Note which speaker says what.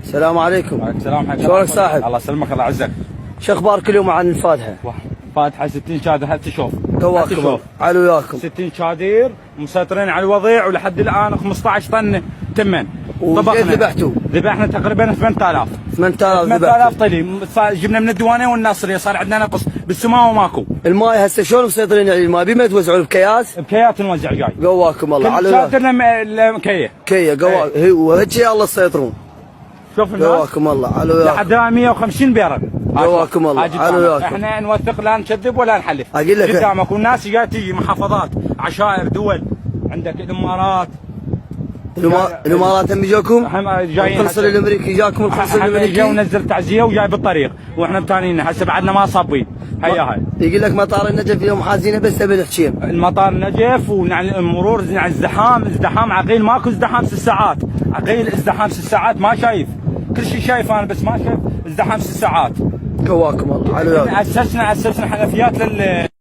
Speaker 1: السلام عليكم.
Speaker 2: وعليكم السلام. حق
Speaker 1: شلونك صاحب؟
Speaker 2: الله يسلمك الله يعزك.
Speaker 1: شو اخبارك اليوم عن الفاتحه؟
Speaker 2: فاتحه 60 شادر حتى شوف.
Speaker 1: قواكم على وياكم.
Speaker 2: 60 شادير مسيطرين على الوضيع ولحد الان 15 طن تمن.
Speaker 1: وكيف ذبحتوا؟
Speaker 2: ذبحنا تقريبا 8000.
Speaker 1: 8000
Speaker 2: طلي جبنا من الديوانيه والناصريه صار عندنا نقص بالسماء وماكو.
Speaker 1: الماي هسه شلون مسيطرين على الماء؟ بما توزعون بكياس؟
Speaker 2: بكيات نوزع جاي.
Speaker 1: قواكم الله على
Speaker 2: شادرنا كيه.
Speaker 1: كيه قواك وهيك يا الله تسيطرون.
Speaker 2: شوف الناس
Speaker 1: قواكم الله على وياكم.
Speaker 2: لحد 150 بيرة.
Speaker 1: قواكم الله على وياكم.
Speaker 2: احنا نوثق لا نكذب ولا نحلف.
Speaker 1: اقول لك
Speaker 2: قدامك والناس جايه تجي محافظات عشائر دول عندك الامارات.
Speaker 1: الامارات هم يجوكم؟
Speaker 2: جايين
Speaker 1: القنصل الامريكي جاكم القنصل الامريكي؟
Speaker 2: جاي ونزل تعزيه وجاي بالطريق واحنا متانين هسه بعدنا ما صابين. هاي
Speaker 1: يقول لك مطار النجف اليوم حازينه بس ابي نحكي.
Speaker 2: المطار النجف المرور ازدحام عقيل ماكو ازدحام 6 ساعات. عقيل ازدحام 6 ساعات ما شايف. كل شيء شايف انا بس ما شايف ازدحام 6 ساعات.
Speaker 1: قواكم الله على
Speaker 2: اسسنا حنفيات